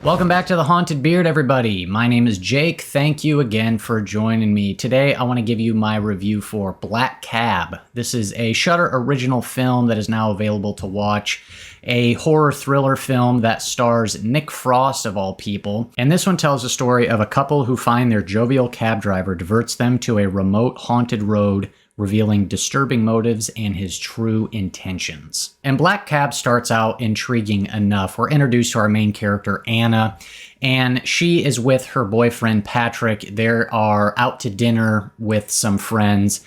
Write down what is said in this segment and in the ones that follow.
Welcome back to The Haunted Beard, everybody. My name is Jake. Thank you again for joining me. Today, I want to give you my review for Black Cab. This is a Shudder original film that is now available to watch. A horror thriller film that stars Nick Frost, of all people. And this one tells the story of a couple who find their jovial cab driver diverts them to a remote haunted road, revealing disturbing motives and his true intentions. And Black Cab starts out intriguing enough. We're introduced to our main character, Anna, and she is with her boyfriend, Patrick. They are out to dinner with some friends.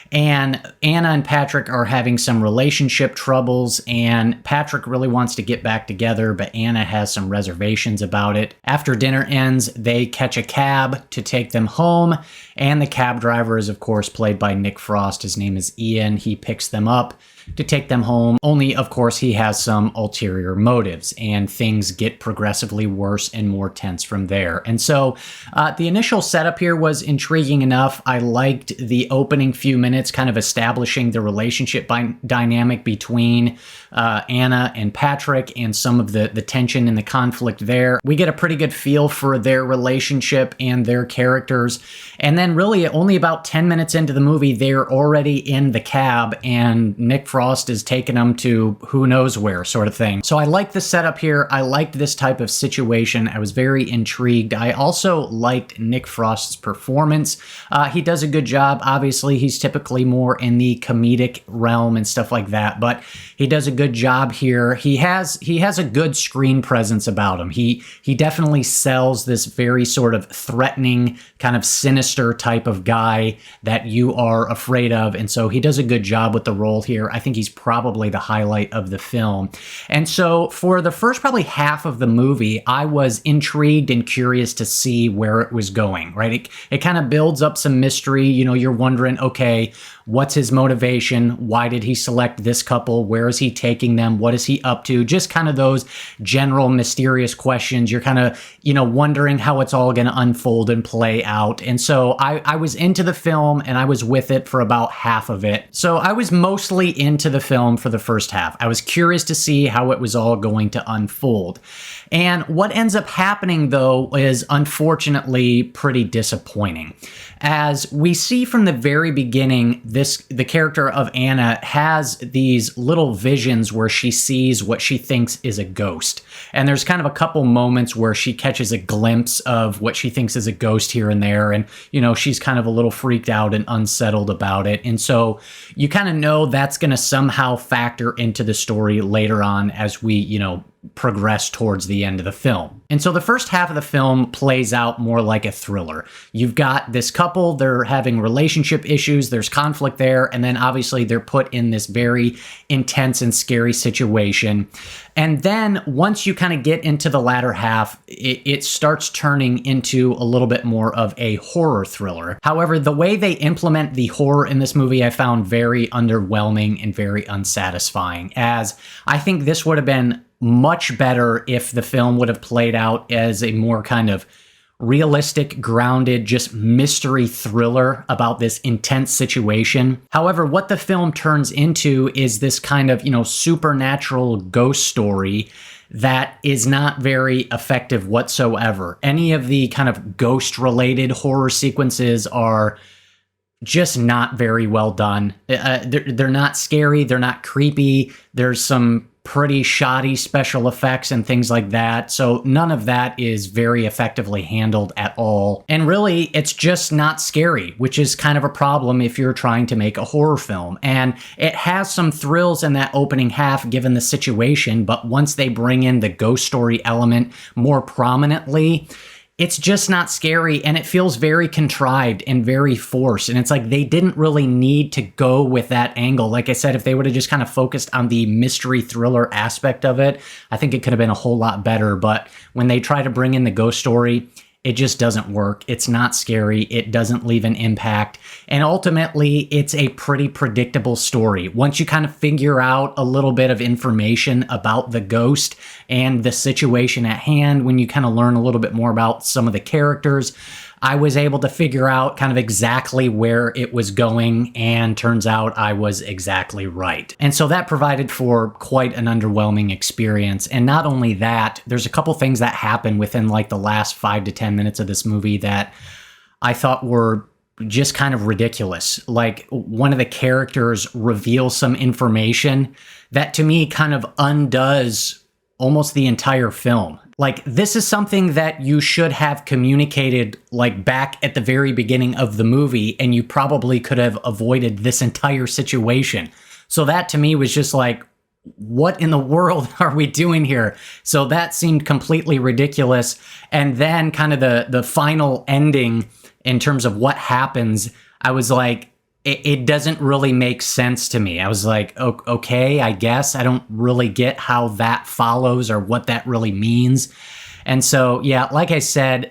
And Anna and Patrick are having some relationship troubles, and Patrick really wants to get back together, but Anna has some reservations about it. After dinner ends, they catch a cab to take them home, and the cab driver is, of course, played by Nick Frost. His name is Ian. He picks them up to take them home, only, of course, he has some ulterior motives, and things get progressively worse and more tense from there. And so the initial setup here was intriguing enough. I liked the opening few minutes, kind of establishing the relationship dynamic between Anna and Patrick and some of the tension and the conflict there. We get a pretty good feel for their relationship and their characters. And then really only about 10 minutes into the movie, they're already in the cab and Nick Frost is taking them to who knows where, sort of thing. So I like the setup here. I liked this type of situation. I was very intrigued. I also liked Nick Frost's performance. He does a good job. Obviously, he's typically more in the comedic realm and stuff like that, but he does a good job here. He has a good screen presence about him. He definitely sells this very sort of threatening, kind of sinister type of guy that you are afraid of, and so he does a good job with the role here. I think he's probably the highlight of the film. And so for the first probably half of the movie, I was intrigued and curious to see where it was going, right? It kind of builds up some mystery. You know, you're wondering, okay, what's his motivation? Why did he select this couple? Where is he taking them? What is he up to? Just kind of those general mysterious questions. You're kind of, wondering how it's all going to unfold and play out. And so I was into the film and I was with it for about half of it. So I was mostly into the film for the first half. I was curious to see how it was all going to unfold. And what ends up happening, though, is unfortunately pretty disappointing. As we see from the very beginning, the character of Anna has these little visions where she sees what she thinks is a ghost. And there's kind of a couple moments where she catches a glimpse of what she thinks is a ghost here and there. And, she's kind of a little freaked out and unsettled about it. And so you kind of know that's going to somehow factor into the story later on as we, progress towards the end of the film. And so the first half of the film plays out more like a thriller. You've got this couple, they're having relationship issues, there's conflict there, and then obviously they're put in this very intense and scary situation. And then once you kind of get into the latter half, it starts turning into a little bit more of a horror thriller. However, the way they implement the horror in this movie I found very underwhelming and very unsatisfying, as I think this would have been much better if the film would have played out as a more kind of realistic, grounded, just mystery thriller about this intense situation. However, what the film turns into is this kind of, supernatural ghost story that is not very effective whatsoever. Any of the kind of ghost-related horror sequences are just not very well done. They're not scary. They're not creepy. There's some pretty shoddy special effects and things like that. So none of that is very effectively handled at all. And really, it's just not scary, which is kind of a problem if you're trying to make a horror film. And it has some thrills in that opening half given the situation, but once they bring in the ghost story element more prominently, it's just not scary, and it feels very contrived and very forced. And it's like they didn't really need to go with that angle. Like I said, if they would have just kind of focused on the mystery thriller aspect of it, I think it could have been a whole lot better. But when they try to bring in the ghost story, it just doesn't work. It's not scary. It doesn't leave an impact. And ultimately, it's a pretty predictable story. Once you kind of figure out a little bit of information about the ghost and the situation at hand, when you kind of learn a little bit more about some of the characters, I was able to figure out kind of exactly where it was going, and turns out I was exactly right. And so that provided for quite an underwhelming experience. And not only that, there's a couple things that happen within like the last 5 to 10 minutes of this movie that I thought were just kind of ridiculous. Like, one of the characters reveals some information that to me kind of undoes almost the entire film. Like, this is something that you should have communicated like back at the very beginning of the movie, and you probably could have avoided this entire situation. So that to me was just like, what in the world are we doing here? So that seemed completely ridiculous. And then kind of the final ending in terms of what happens, I was like, it doesn't really make sense to me. I was like, okay, I guess. I don't really get how that follows or what that really means. And so, yeah, like I said,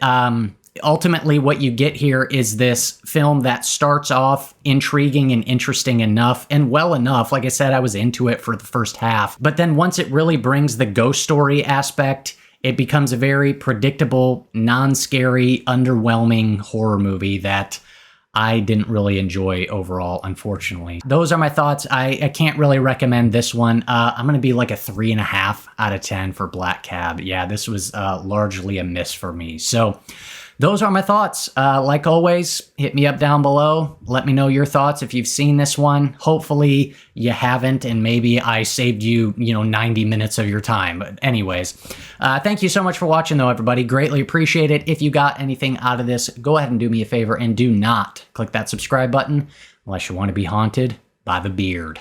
ultimately what you get here is this film that starts off intriguing and interesting enough and well enough. Like I said, I was into it for the first half. But then once it really brings the ghost story aspect, it becomes a very predictable, non-scary, underwhelming horror movie that I didn't really enjoy overall, unfortunately. Those are my thoughts. I can't really recommend this one. I'm going to be like a 3.5 out of 10 for Black Cab. Yeah, this was largely a miss for me. So those are my thoughts. Like always, hit me up down below. Let me know your thoughts if you've seen this one. Hopefully you haven't, and maybe I saved you, 90 minutes of your time. But anyways, thank you so much for watching, though, everybody. Greatly appreciate it. If you got anything out of this, go ahead and do me a favor and do not click that subscribe button unless you want to be haunted by the beard.